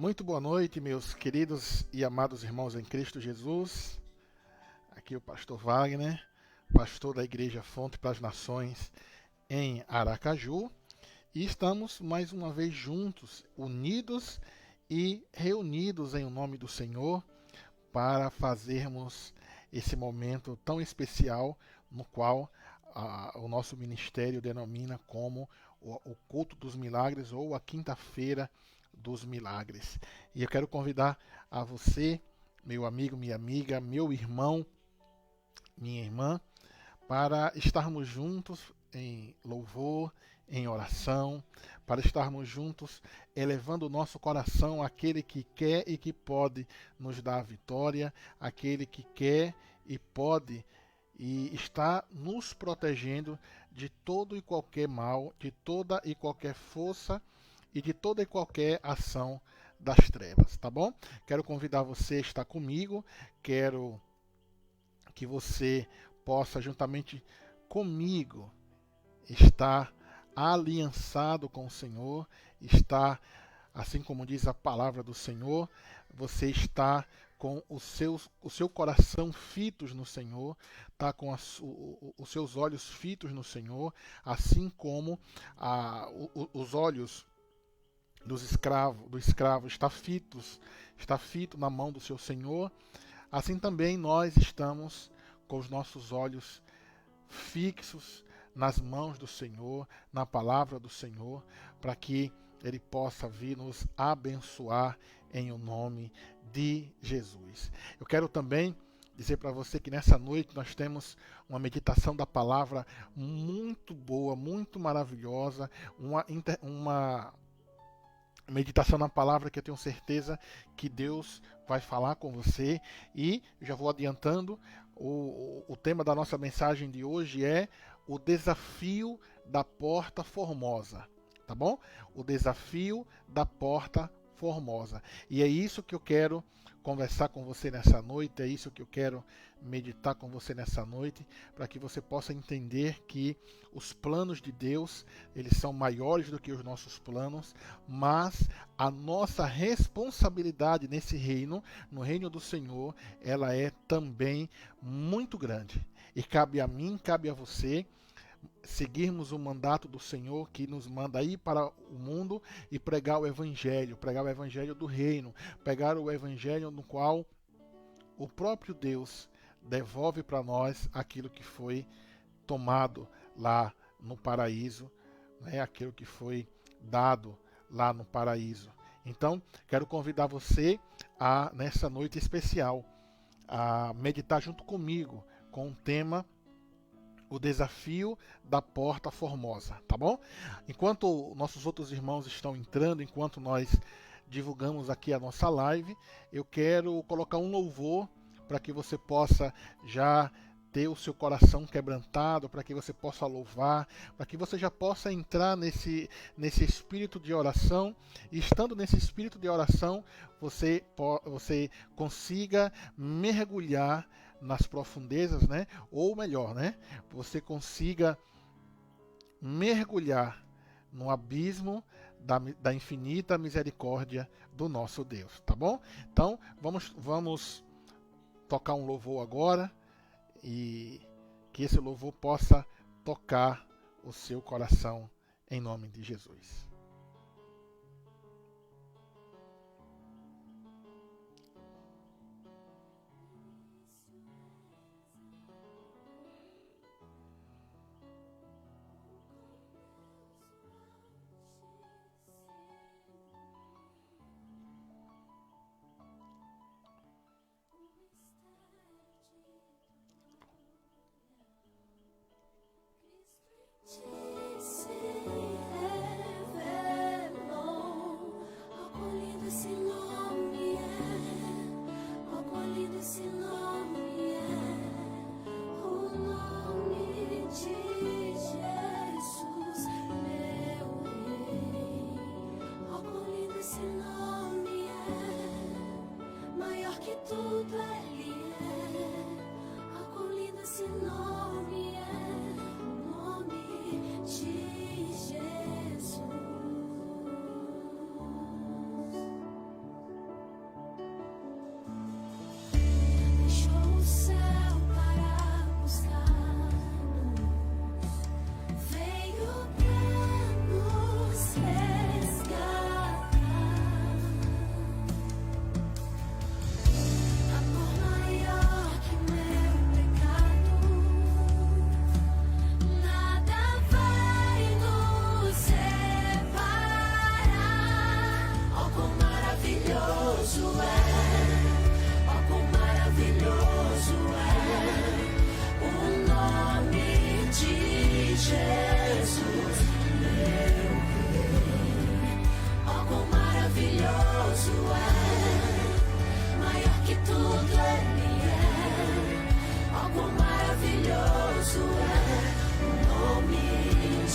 Muito boa noite, meus queridos e amados irmãos em Cristo Jesus. Aqui é o pastor Wagner, pastor da Igreja Fonte para as Nações em Aracaju. E estamos mais uma vez juntos, unidos e reunidos em o nome do Senhor para fazermos esse momento tão especial no qual o nosso ministério denomina como o culto dos milagres ou a quinta-feira dos milagres. E eu quero convidar a você, meu amigo, minha amiga, meu irmão, minha irmã, para estarmos juntos em louvor, em oração, para estarmos juntos elevando o nosso coração àquele que quer e que pode nos dar a vitória, aquele que quer e pode e está nos protegendo de todo e qualquer mal, de toda e qualquer força e de toda e qualquer ação das trevas, tá bom? Quero convidar você a estar comigo, quero que você possa, juntamente comigo, estar aliançado com o Senhor, estar, assim como diz a palavra do Senhor, você está com o seu coração fitos no Senhor, está com os seus olhos fitos no Senhor, assim como os olhos do escravo está fito na mão do seu Senhor, assim também nós estamos com os nossos olhos fixos nas mãos do Senhor, na palavra do Senhor, para que Ele possa vir nos abençoar em o nome de Jesus. Eu quero também dizer para você que nessa noite nós temos uma meditação da palavra muito boa, muito maravilhosa, uma meditação na palavra que eu tenho certeza que Deus vai falar com você. E já vou adiantando, o tema da nossa mensagem de hoje é o desafio da porta formosa, tá bom? O desafio da porta formosa. E é isso que eu quero conversar com você nessa noite, é isso que eu quero meditar com você nessa noite, para que você possa entender que os planos de Deus, eles são maiores do que os nossos planos, mas a nossa responsabilidade nesse reino, no reino do Senhor, ela é também muito grande. E cabe a mim, cabe a você, seguirmos o mandato do Senhor que nos manda ir para o mundo e pregar o evangelho do reino, pregar o evangelho no qual o próprio Deus devolve para nós aquilo que foi tomado lá no paraíso, né? Aquilo que foi dado lá no paraíso. Então, quero convidar você a, nessa noite especial, a meditar junto comigo com o tema o desafio da porta formosa, tá bom? Enquanto nossos outros irmãos estão entrando, enquanto nós divulgamos aqui a nossa live, eu quero colocar um louvor para que você possa já ter o seu coração quebrantado, para que você possa louvar, para que você já possa entrar nesse espírito de oração, e estando nesse espírito de oração, você consiga mergulhar nas profundezas, né? Ou melhor, né? Você consiga mergulhar no abismo da infinita misericórdia do nosso Deus, tá bom? Então, vamos tocar um louvor agora e que esse louvor possa tocar o seu coração em nome de Jesus.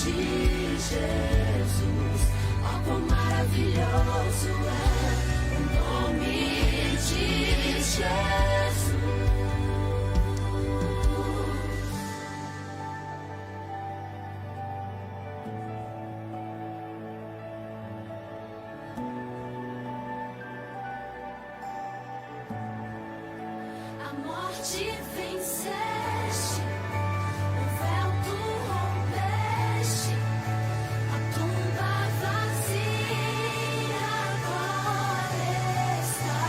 de Jesus, ó quão maravilhoso é o nome de Jesus. A morte venceste, o véu tu rompeste, a tumba vazia agora está.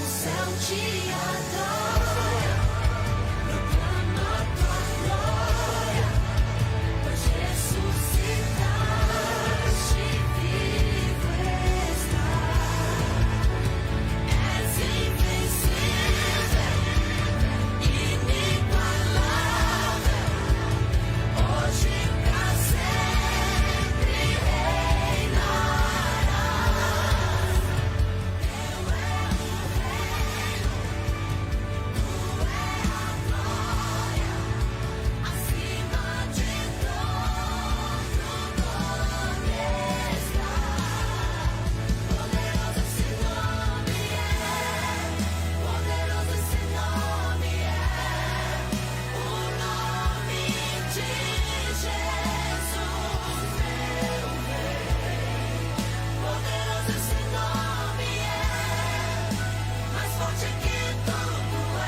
O céu te adora, proclama tua glória, pois ressuscitaste, vivo está. És invencível, inigualável, hoje pra sempre reinarás. Teu é o reino, tu é a glória, acima de todo nome está. Poderoso esse nome é, poderoso esse nome é, o nome de Jesus, meu Rei. Poderoso esse nome é, mais forte que tudo é.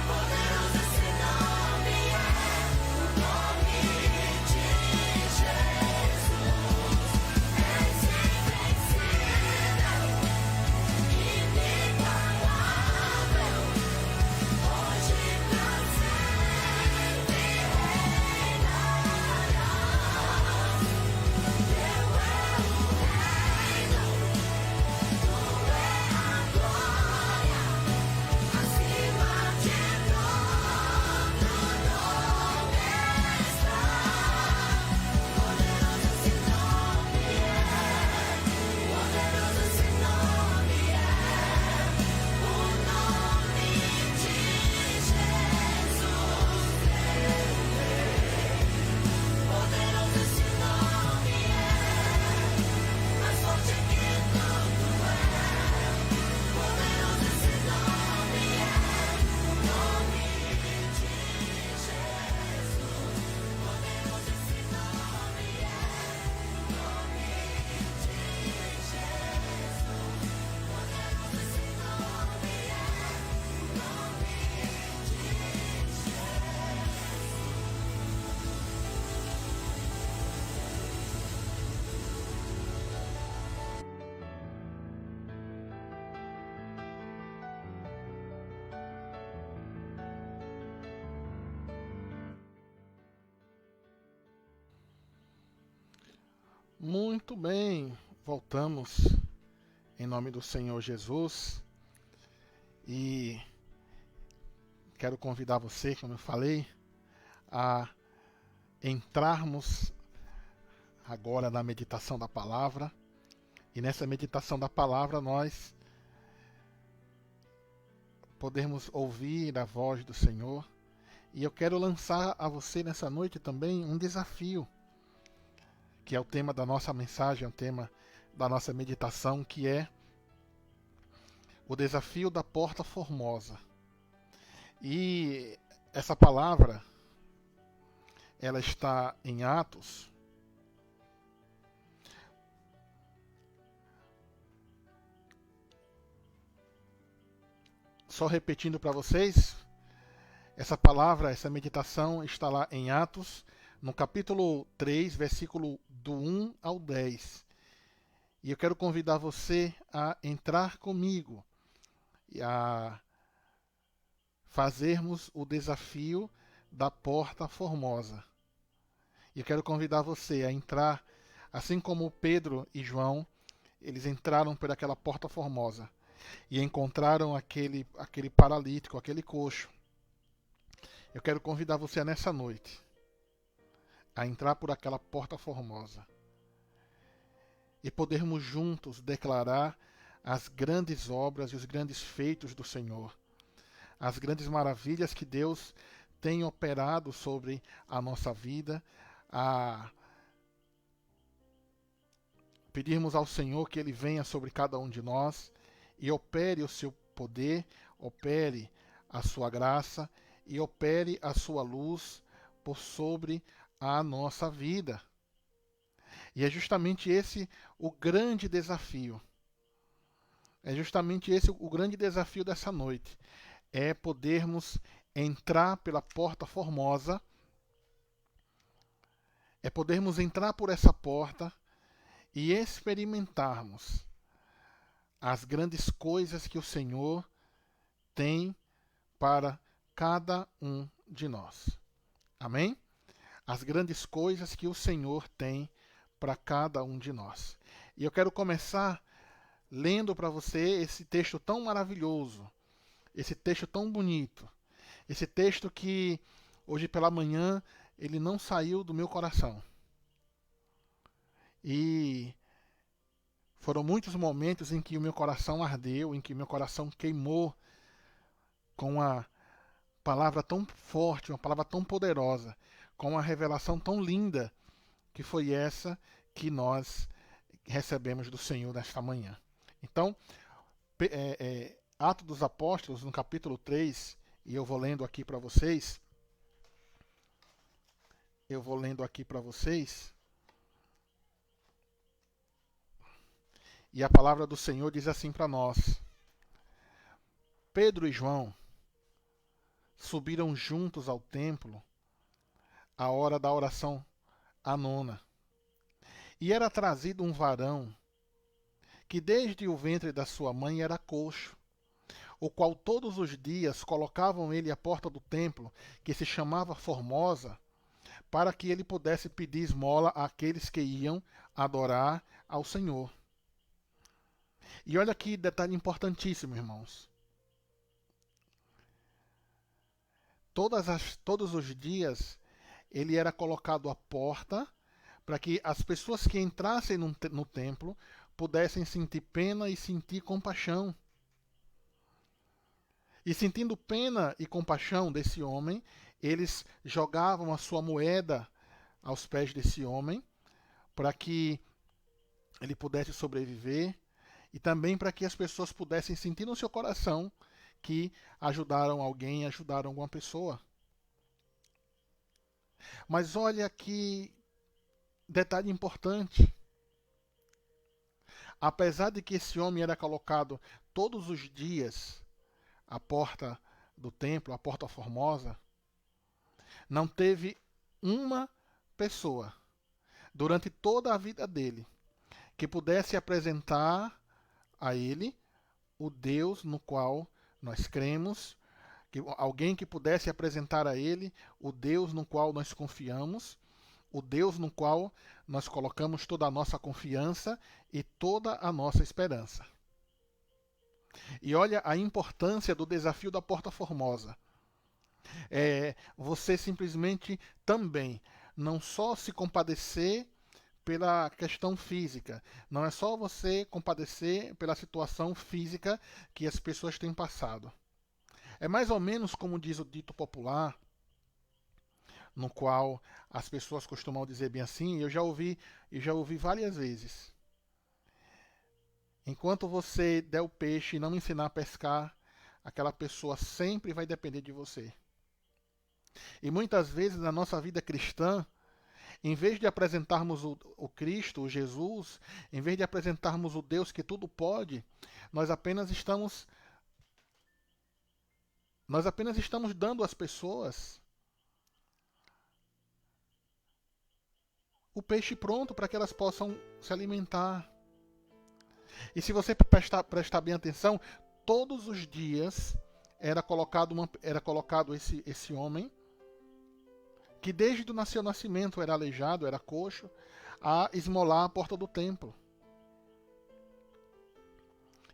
Poderoso esse nome é, o nome de Jesus. És invencível, inigualável, hoje pra sempre reinarás. Teu é o reino, tu é a glória, acima de todo nome está. Poderoso esse nome é, poderoso esse nome é, o nome de Jesus, meu Rei. Poderoso esse nome é, mais forte que tudo é. Poderoso esse nome é, o nome de Jesus. Poderoso esse nome é, o nome de Jesus. Poderoso esse nome é, o nome Muito bem, voltamos em nome do Senhor Jesus e quero convidar você, como eu falei, a entrarmos agora na meditação da palavra. E nessa meditação da palavra nós podemos ouvir a voz do Senhor. E eu quero lançar a você nessa noite também um desafio, que é o tema da nossa mensagem, é o tema da nossa meditação, que é o desafio da porta formosa. E essa palavra, ela está em Atos. Só repetindo para vocês, essa palavra, essa meditação está lá em Atos, no capítulo 3, versículo do 1 ao 10. E eu quero convidar você a entrar comigo e a fazermos o desafio da porta formosa. E eu quero convidar você a entrar, assim como Pedro e João, eles entraram por aquela porta formosa e encontraram aquele paralítico, aquele coxo. Eu quero convidar você nessa noite a entrar por aquela porta formosa e podermos juntos declarar as grandes obras e os grandes feitos do Senhor, as grandes maravilhas que Deus tem operado sobre a nossa vida, a pedirmos ao Senhor que Ele venha sobre cada um de nós e opere o seu poder, opere a sua graça e opere a sua luz por sobre a nossa vida. E é justamente esse o grande desafio. É justamente esse o grande desafio dessa noite. É podermos entrar pela porta formosa, é podermos entrar por essa porta e experimentarmos as grandes coisas que o Senhor tem para cada um de nós. Amém? As grandes coisas que o Senhor tem para cada um de nós. E eu quero começar lendo para você esse texto tão maravilhoso, esse texto tão bonito, esse texto que hoje pela manhã ele não saiu do meu coração. E foram muitos momentos em que o meu coração ardeu, em que o meu coração queimou com uma palavra tão forte, uma palavra tão poderosa, com uma revelação tão linda, que foi essa que nós recebemos do Senhor nesta manhã. Então, Atos dos Apóstolos, no capítulo 3, e eu vou lendo aqui para vocês. E a palavra do Senhor diz assim para nós: Pedro e João subiram juntos ao templo à hora da oração, a nona. E era trazido um varão que desde o ventre da sua mãe era coxo, o qual todos os dias colocavam ele à porta do templo, que se chamava Formosa, para que ele pudesse pedir esmola àqueles que iam adorar ao Senhor. E olha que detalhe importantíssimo, irmãos. Todos os dias ele era colocado à porta para que as pessoas que entrassem no templo pudessem sentir pena e sentir compaixão. E sentindo pena e compaixão desse homem, eles jogavam a sua moeda aos pés desse homem para que ele pudesse sobreviver e também para que as pessoas pudessem sentir no seu coração que ajudaram alguém, ajudaram alguma pessoa. Mas olha que detalhe importante. Apesar de que esse homem era colocado todos os dias à porta do templo, à porta formosa, não teve uma pessoa durante toda a vida dele que pudesse apresentar a ele o Deus no qual nós cremos, alguém que pudesse apresentar a ele o Deus no qual nós confiamos, o Deus no qual nós colocamos toda a nossa confiança e toda a nossa esperança. E olha a importância do desafio da Porta Formosa. Você simplesmente também não só se compadecer pela questão física, não é só você compadecer pela situação física que as pessoas têm passado. É mais ou menos como diz o dito popular, no qual as pessoas costumam dizer bem assim, eu já ouvi várias vezes. Enquanto você der o peixe e não ensinar a pescar, aquela pessoa sempre vai depender de você. E muitas vezes na nossa vida cristã, em vez de apresentarmos o Cristo, o Jesus, em vez de apresentarmos o Deus que tudo pode, nós apenas estamos dando às pessoas o peixe pronto para que elas possam se alimentar. E se você prestar bem atenção, todos os dias era colocado esse homem, que desde o seu nascimento era aleijado, era coxo, a esmolar a porta do templo.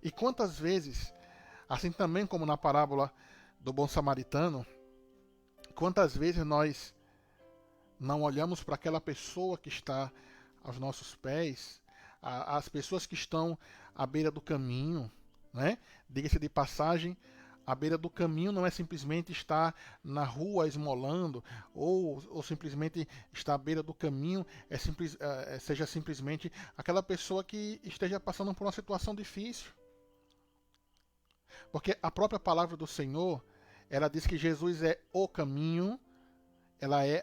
E quantas vezes, assim também como na parábola do bom samaritano, quantas vezes nós não olhamos para aquela pessoa que está aos nossos pés, as pessoas que estão à beira do caminho, né? Diga-se de passagem, À beira do caminho não é simplesmente estar na rua esmolando, ou simplesmente estar à beira do caminho seja simplesmente aquela pessoa que esteja passando por uma situação difícil. Porque a própria palavra do Senhor, ela diz que Jesus é o caminho,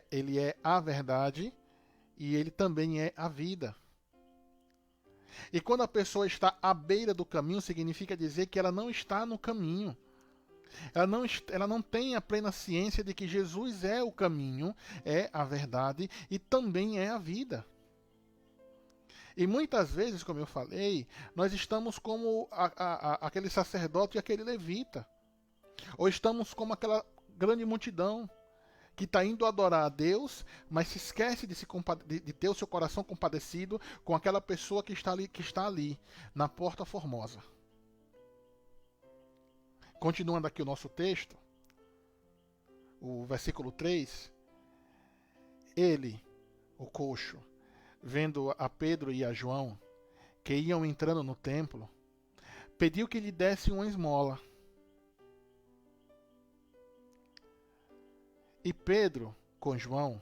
ele é a verdade e ele também é a vida. E quando a pessoa está à beira do caminho, significa dizer que ela não está no caminho. Ela não tem a plena ciência de que Jesus é o caminho, é a verdade e também é a vida. E muitas vezes, como eu falei, nós estamos como aquele sacerdote e aquele levita. Ou estamos como aquela grande multidão que está indo adorar a Deus, mas se esquece de ter o seu coração compadecido com aquela pessoa que está ali na Porta Formosa. Continuando aqui o nosso texto, o versículo 3, ele, o coxo, vendo a Pedro e a João, que iam entrando no templo, pediu que lhe desse uma esmola. E Pedro, com João,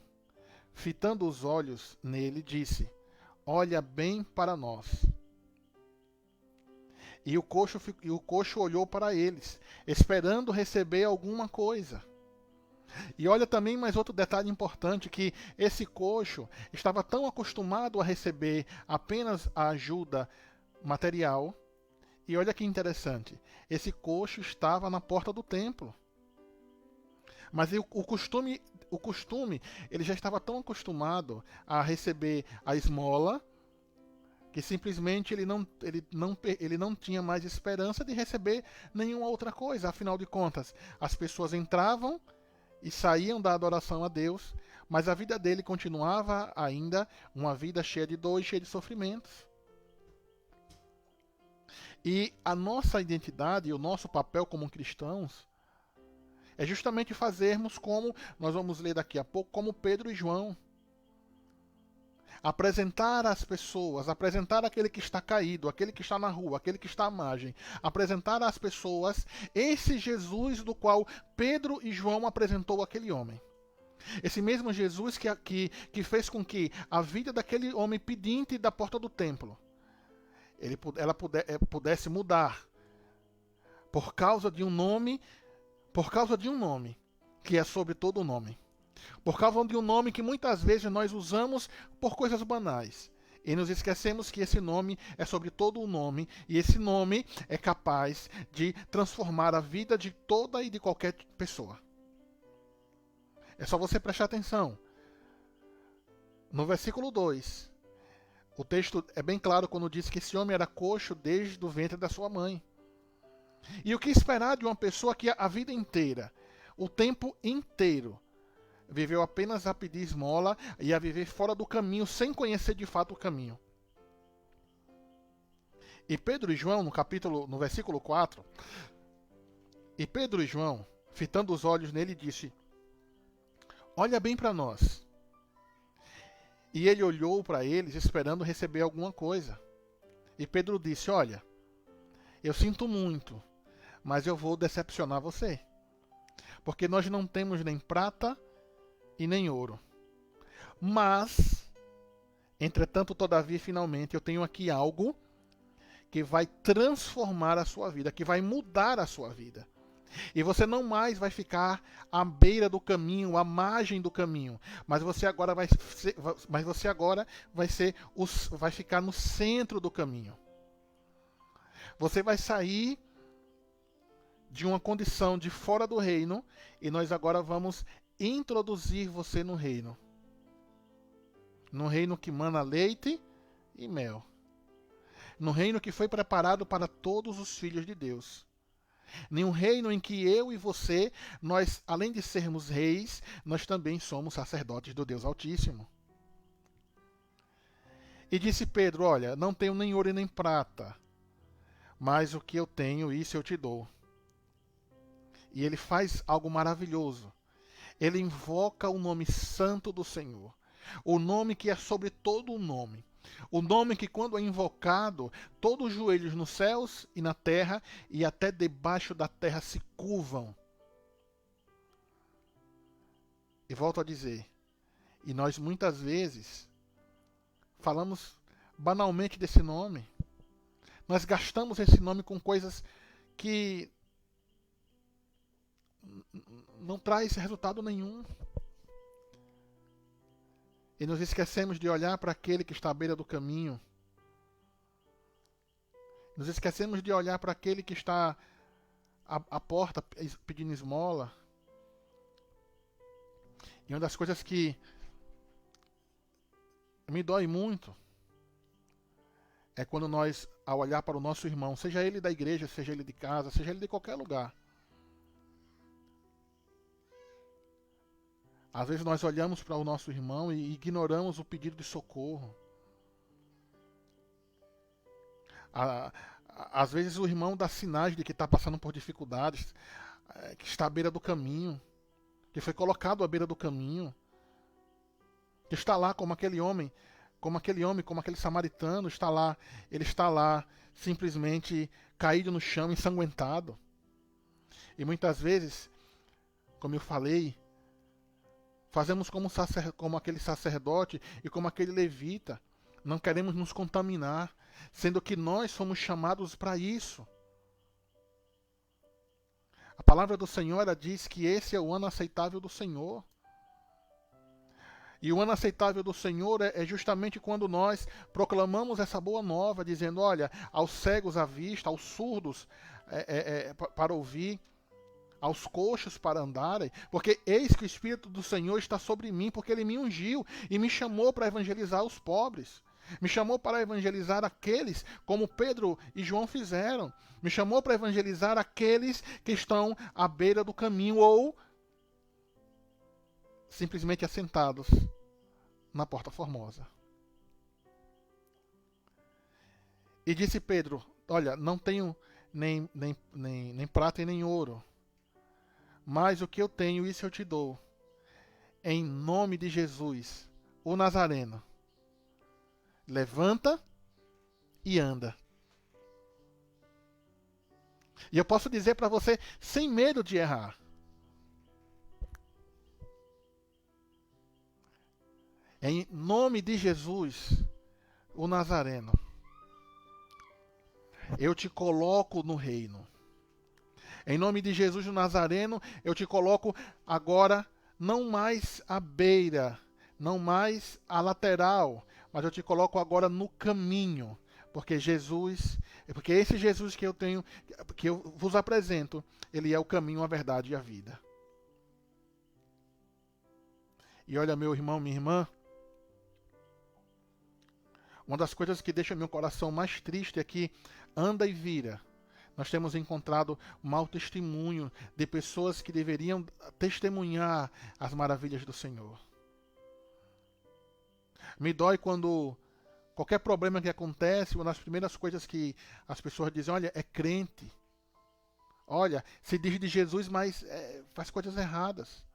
fitando os olhos nele, disse: olha bem para nós. E o coxo olhou para eles, esperando receber alguma coisa. E olha também mais outro detalhe importante, que esse coxo estava tão acostumado a receber apenas a ajuda material. E olha que interessante, esse coxo estava na porta do templo. Mas o costume, ele já estava tão acostumado a receber a esmola, que simplesmente ele não tinha mais esperança de receber nenhuma outra coisa. Afinal de contas, as pessoas entravam e saíam da adoração a Deus, mas a vida dele continuava ainda uma vida cheia de dor e cheia de sofrimentos. E a nossa identidade e o nosso papel como cristãos é justamente fazermos como, nós vamos ler daqui a pouco, como Pedro e João. Apresentar às pessoas, apresentar aquele que está caído, aquele que está na rua, aquele que está à margem, apresentar às pessoas esse Jesus do qual Pedro e João apresentou aquele homem. Esse mesmo Jesus que fez com que a vida daquele homem pedinte da porta do templo, ela pudesse mudar por causa de um nome que é sobre todo o nome. Por causa de um nome que muitas vezes nós usamos por coisas banais. E nos esquecemos que esse nome é sobre todo o nome. E esse nome é capaz de transformar a vida de toda e de qualquer pessoa. É só você prestar atenção. No versículo 2, o texto é bem claro quando diz que esse homem era coxo desde o ventre da sua mãe. E o que esperar de uma pessoa que a vida inteira, o tempo inteiro, viveu apenas a pedir esmola e a viver fora do caminho, sem conhecer de fato o caminho? E Pedro e João, no versículo 4, e Pedro e João, fitando os olhos nele, disse: olha bem para nós. E ele olhou para eles, esperando receber alguma coisa. E Pedro disse: olha, eu sinto muito, mas eu vou decepcionar você. Porque nós não temos nem prata e nem ouro. Mas, entretanto, todavia, finalmente, eu tenho aqui algo que vai transformar a sua vida, que vai mudar a sua vida. E você não mais vai ficar à beira do caminho, à margem do caminho, mas você agora vai ficar no centro do caminho. Você vai sair de uma condição de fora do reino e nós agora vamos introduzir você no reino. No reino que mana leite e mel. No reino que foi preparado para todos os filhos de Deus. Em um reino em que eu e você, nós, além de sermos reis, nós também somos sacerdotes do Deus Altíssimo. E disse Pedro: olha, não tenho nem ouro e nem prata, mas o que eu tenho, isso eu te dou. E ele faz algo maravilhoso. Ele invoca o nome santo do Senhor. O nome que é sobre todo o nome. O nome que, quando é invocado, todos os joelhos nos céus e na terra e até debaixo da terra se curvam. E volto a dizer, e nós muitas vezes falamos banalmente desse nome. Nós gastamos esse nome com coisas que não traz resultado nenhum. E nos esquecemos de olhar para aquele que está à beira do caminho. Nos esquecemos de olhar para aquele que está à porta pedindo esmola. E uma das coisas que me dói muito é quando nós, ao olhar para o nosso irmão, seja ele da igreja, seja ele de casa, seja ele de qualquer lugar, às vezes nós olhamos para o nosso irmão e ignoramos o pedido de socorro. Às vezes o irmão dá sinais de que está passando por dificuldades, que está à beira do caminho, que foi colocado à beira do caminho, que está lá como aquele homem, como aquele samaritano está lá. Ele está lá simplesmente caído no chão, ensanguentado. E muitas vezes, como eu falei, fazemos como aquele sacerdote e como aquele levita. Não queremos nos contaminar, sendo que nós somos chamados para isso. A palavra do Senhor, ela diz que esse é o ano aceitável do Senhor. E o ano aceitável do Senhor é justamente quando nós proclamamos essa boa nova, dizendo, olha, aos cegos a vista, aos surdos para ouvir, aos coxos para andarem, porque eis que o Espírito do Senhor está sobre mim, porque Ele me ungiu e me chamou para evangelizar os pobres. Me chamou para evangelizar aqueles como Pedro e João fizeram. Me chamou para evangelizar aqueles que estão à beira do caminho ou simplesmente assentados na Porta Formosa. E disse Pedro, olha, não tenho nem prata e nem ouro, mas o que eu tenho, isso eu te dou. Em nome de Jesus, o Nazareno, levanta e anda. E eu posso dizer para você, sem medo de errar, em nome de Jesus, o Nazareno, eu te coloco no reino. Em nome de Jesus, o Nazareno, eu te coloco agora, não mais à beira, não mais à lateral, mas eu te coloco agora no caminho. Porque esse Jesus que eu vos apresento, ele é o caminho, a verdade e a vida. E olha, meu irmão, minha irmã, uma das coisas que deixa meu coração mais triste é que anda e vira. Nós temos encontrado mau testemunho de pessoas que deveriam testemunhar as maravilhas do Senhor. Me dói quando qualquer problema que acontece, uma das primeiras coisas que as pessoas dizem, olha, é crente. Olha, se diz de Jesus, mas faz coisas erradas.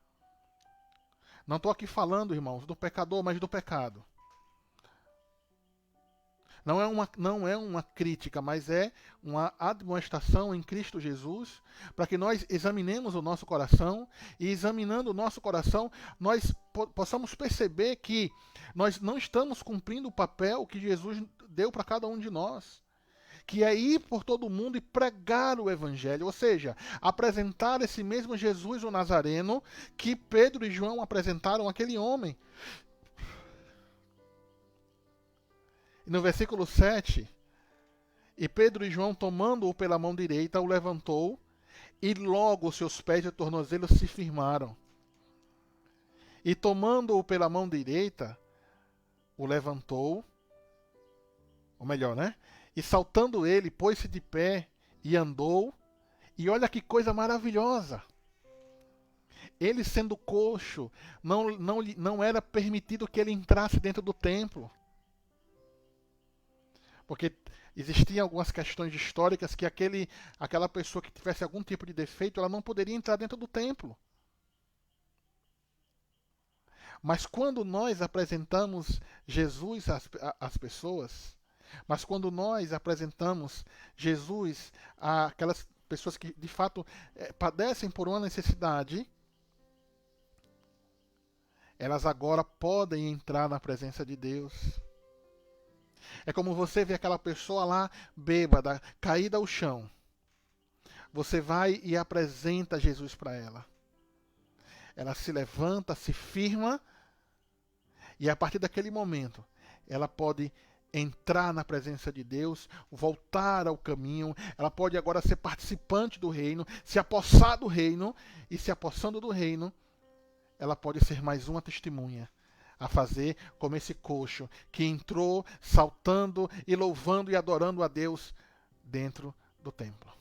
Não estou aqui falando, irmãos, do pecador, mas do pecado. Não é uma crítica, mas é uma admoestação em Cristo Jesus, para que nós examinemos o nosso coração, e examinando o nosso coração, nós possamos perceber que nós não estamos cumprindo o papel que Jesus deu para cada um de nós, que é ir por todo mundo e pregar o Evangelho, ou seja, apresentar esse mesmo Jesus, o Nazareno, que Pedro e João apresentaram àquele homem. E no versículo 7, e Pedro e João, tomando-o pela mão direita, o levantou, e logo os seus pés e tornozelos se firmaram. E tomando-o pela mão direita, o levantou, ou melhor, né? E saltando ele, pôs-se de pé e andou. E olha que coisa maravilhosa! Ele, sendo coxo, não era permitido que ele entrasse dentro do templo. Porque existiam algumas questões históricas que aquela pessoa que tivesse algum tipo de defeito, ela não poderia entrar dentro do templo. Mas quando nós apresentamos Jesus às pessoas, mas quando nós apresentamos Jesus àquelas pessoas que de fato padecem por uma necessidade, elas agora podem entrar na presença de Deus. É como você vê aquela pessoa lá bêbada, caída ao chão. Você vai e apresenta Jesus para ela. Ela se levanta, se firma, e a partir daquele momento, ela pode entrar na presença de Deus, voltar ao caminho, ela pode agora ser participante do reino, se apossar do reino, e se apossando do reino, ela pode ser mais uma testemunha a fazer como esse coxo que entrou saltando e louvando e adorando a Deus dentro do templo.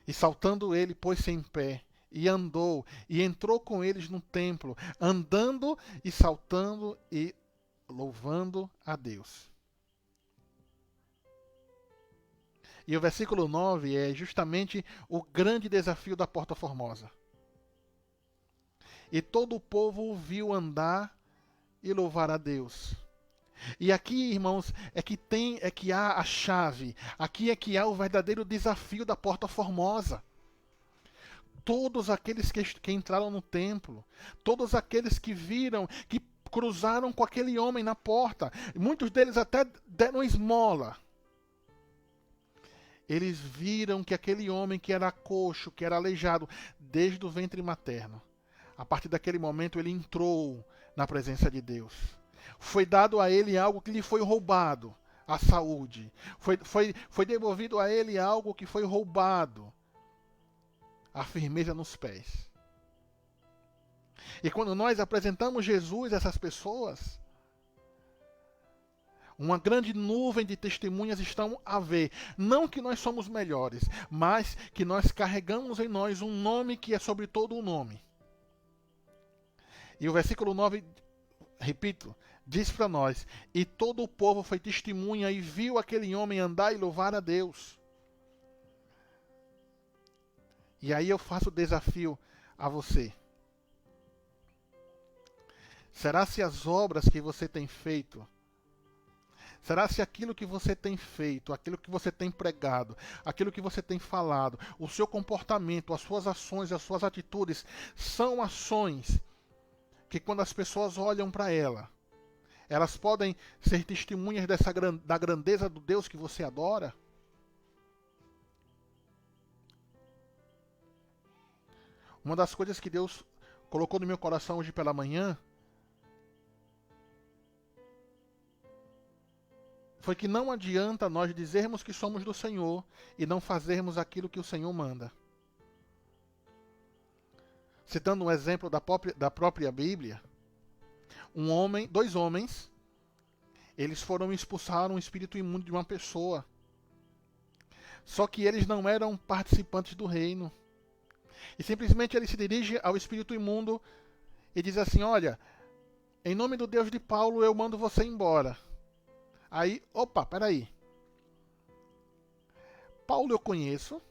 E saltando ele, pôs-se em pé e andou e entrou com eles no templo, andando e saltando e louvando a Deus. E o versículo 9 é justamente o grande desafio da Porta Formosa. E todo o povo o viu andar e louvar a Deus. E aqui, irmãos, é que há a chave. Aqui é que há o verdadeiro desafio da Porta Formosa. Todos aqueles que entraram no templo, todos aqueles que viram, que cruzaram com aquele homem na porta, muitos deles até deram esmola. Eles viram que aquele homem que era coxo, que era aleijado desde o ventre materno, a partir daquele momento ele entrou na presença de Deus. Foi dado a ele algo que lhe foi roubado, a saúde. Foi devolvido a ele algo que foi roubado, a firmeza nos pés. E quando nós apresentamos Jesus a essas pessoas, uma grande nuvem de testemunhas estão a ver. Não que nós somos melhores, mas que nós carregamos em nós um nome que é sobre todo o nome. E o versículo 9, repito, diz para nós: e todo o povo foi testemunha e viu aquele homem andar e louvar a Deus. E aí eu faço o desafio a você. Será se as obras que você tem feito, será se aquilo que você tem feito, aquilo que você tem pregado, aquilo que você tem falado, o seu comportamento, as suas ações, as suas atitudes, são ações que quando as pessoas olham para ela, elas podem ser testemunhas da grandeza do Deus que você adora? Uma das coisas que Deus colocou no meu coração hoje pela manhã foi que não adianta nós dizermos que somos do Senhor e não fazermos aquilo que o Senhor manda. Citando um exemplo da própria Bíblia, dois homens, eles foram expulsar um espírito imundo de uma pessoa. Só que eles não eram participantes do reino. E simplesmente ele se dirige ao espírito imundo e diz assim: olha, em nome do Deus de Paulo eu mando você embora. Aí, opa, peraí. Paulo eu conheço,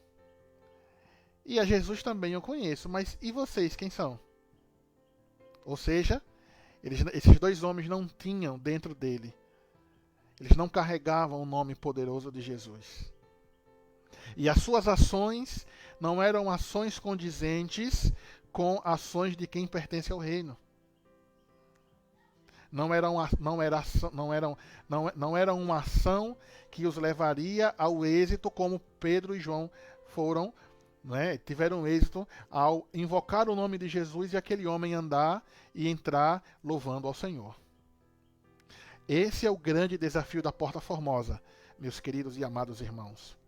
e a Jesus também eu conheço, mas e vocês, quem são? Ou seja, esses dois homens não tinham dentro dele, eles não carregavam o nome poderoso de Jesus. E as suas ações não eram ações condizentes com ações de quem pertence ao reino. Não era uma ação que os levaria ao êxito como Pedro e João foram, né, tiveram êxito ao invocar o nome de Jesus e aquele homem andar e entrar louvando ao Senhor. Esse é o grande desafio da Porta Formosa, meus queridos e amados irmãos.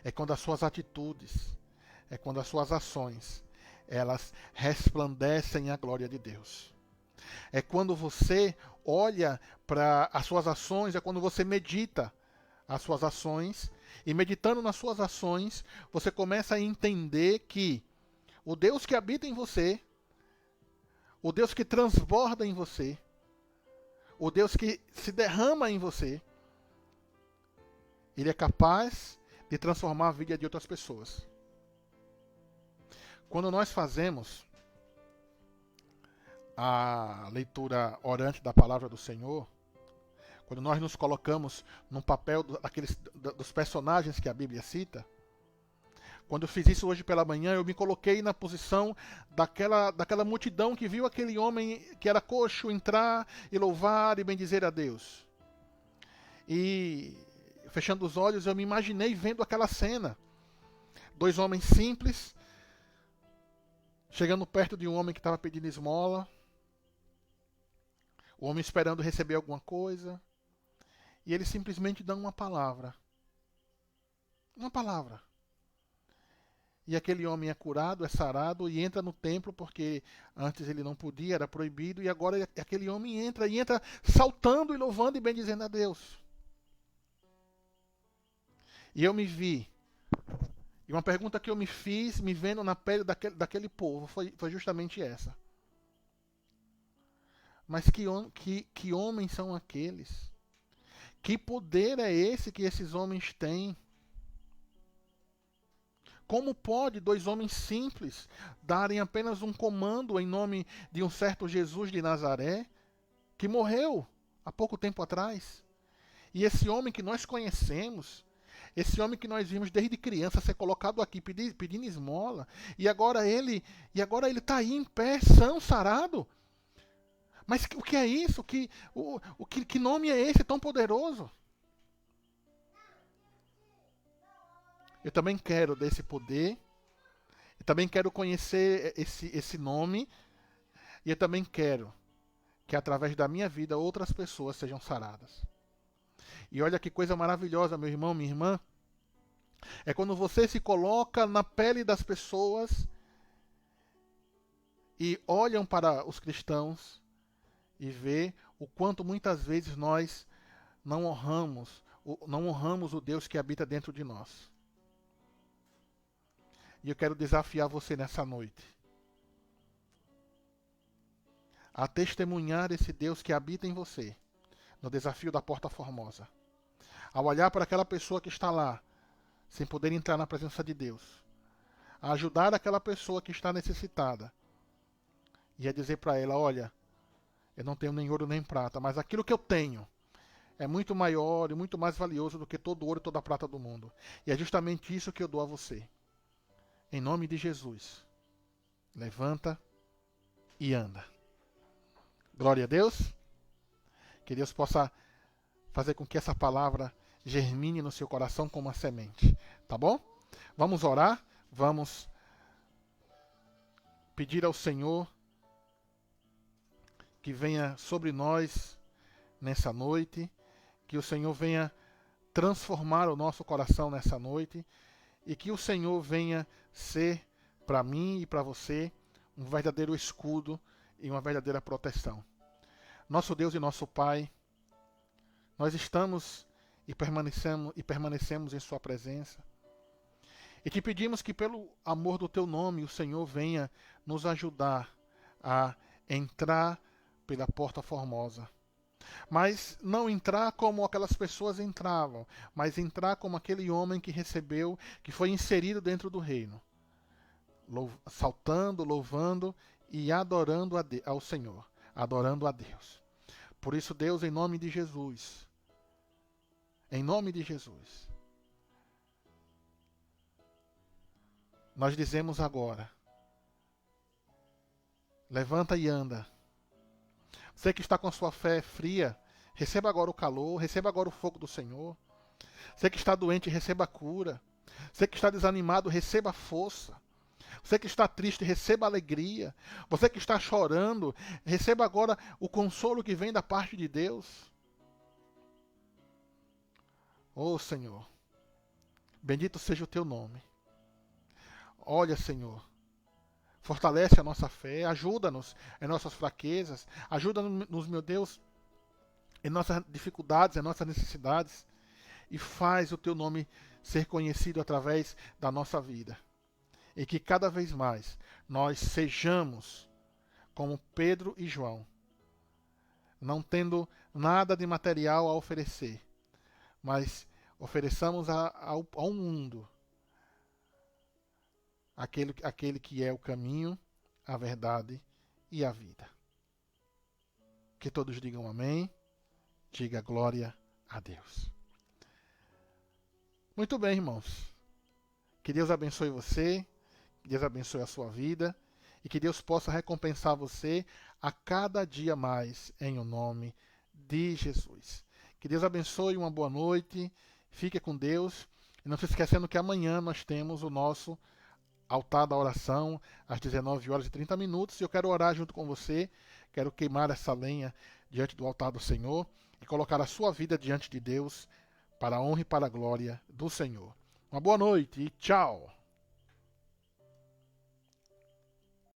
É quando as suas atitudes, é quando as suas ações, elas resplandecem a glória de Deus. É quando você olha para as suas ações, é quando você medita as suas ações, e meditando nas suas ações, você começa a entender que o Deus que habita em você, o Deus que transborda em você, o Deus que se derrama em você, Ele é capaz de transformar a vida de outras pessoas. Quando nós fazemos a leitura orante da palavra do Senhor, quando nós nos colocamos no papel dos personagens que a Bíblia cita, quando eu fiz isso hoje pela manhã, eu me coloquei na posição daquela multidão que viu aquele homem que era coxo entrar e louvar e bendizer a Deus. E, fechando os olhos, eu me imaginei vendo aquela cena. Dois homens simples, chegando perto de um homem que estava pedindo esmola. O homem esperando receber alguma coisa. E eles simplesmente dão uma palavra. Uma palavra. E aquele homem é curado, é sarado e entra no templo, porque antes ele não podia, era proibido. E agora aquele homem entra saltando e louvando e bendizendo a Deus. E eu me vi. E uma pergunta que eu me fiz, me vendo na pele daquele povo, foi justamente essa. Mas que homens são aqueles? Que poder é esse que esses homens têm? Como pode dois homens simples darem apenas um comando em nome de um certo Jesus de Nazaré, que morreu há pouco tempo atrás? E esse homem que nós conhecemos, esse homem que nós vimos desde criança ser colocado aqui pedindo esmola, e agora ele está aí em pé, são, sarado. Mas o que é isso? Que nome é esse tão poderoso? Eu também quero desse poder. Eu também quero conhecer esse nome. E eu também quero que através da minha vida outras pessoas sejam saradas. E olha que coisa maravilhosa, meu irmão, minha irmã. É quando você se coloca na pele das pessoas e olham para os cristãos e vê o quanto muitas vezes nós não honramos o Deus que habita dentro de nós. E eu quero desafiar você nessa noite a testemunhar esse Deus que habita em você, no desafio da Porta Formosa. Ao olhar para aquela pessoa que está lá, sem poder entrar na presença de Deus, a ajudar aquela pessoa que está necessitada, e a dizer para ela, olha, eu não tenho nem ouro nem prata, mas aquilo que eu tenho é muito maior e muito mais valioso do que todo ouro e toda a prata do mundo. E é justamente isso que eu dou a você. Em nome de Jesus, levanta e anda. Glória a Deus. Que Deus possa fazer com que essa palavra germine no seu coração como uma semente. Tá bom? Vamos orar. Vamos pedir ao Senhor que venha sobre nós nessa noite. Que o Senhor venha transformar o nosso coração nessa noite. E que o Senhor venha ser para mim e para você um verdadeiro escudo e uma verdadeira proteção. Nosso Deus e nosso Pai, nós estamos e permanecemos em Sua presença. E te pedimos que pelo amor do Teu nome o Senhor venha nos ajudar a entrar pela Porta Formosa. Mas não entrar como aquelas pessoas entravam, mas entrar como aquele homem que recebeu, que foi inserido dentro do reino. Saltando, louvando e adorando ao Senhor, adorando a Deus. Por isso, Deus, em nome de Jesus, nós dizemos agora, levanta e anda. Você que está com sua fé fria, receba agora o calor, receba agora o fogo do Senhor. Você que está doente, receba a cura. Você que está desanimado, receba a força. Você que está triste, receba a alegria. Você que está chorando, receba agora o consolo que vem da parte de Deus. Oh, Senhor, bendito seja o Teu nome. Olha, Senhor, fortalece a nossa fé, ajuda-nos em nossas fraquezas, ajuda-nos, meu Deus, em nossas dificuldades, em nossas necessidades, e faz o Teu nome ser conhecido através da nossa vida. E que cada vez mais nós sejamos como Pedro e João, não tendo nada de material a oferecer, mas ofereçamos ao mundo aquele que é o caminho, a verdade e a vida. Que todos digam amém. Diga glória a Deus. Muito bem, irmãos. Que Deus abençoe você, que Deus abençoe a sua vida e que Deus possa recompensar você a cada dia mais em o nome de Jesus. Que Deus abençoe, uma boa noite, fique com Deus e não se esquecendo que amanhã nós temos o nosso altar da oração às 19h30 e eu quero orar junto com você, quero queimar essa lenha diante do altar do Senhor e colocar a sua vida diante de Deus para a honra e para a glória do Senhor. Uma boa noite e tchau!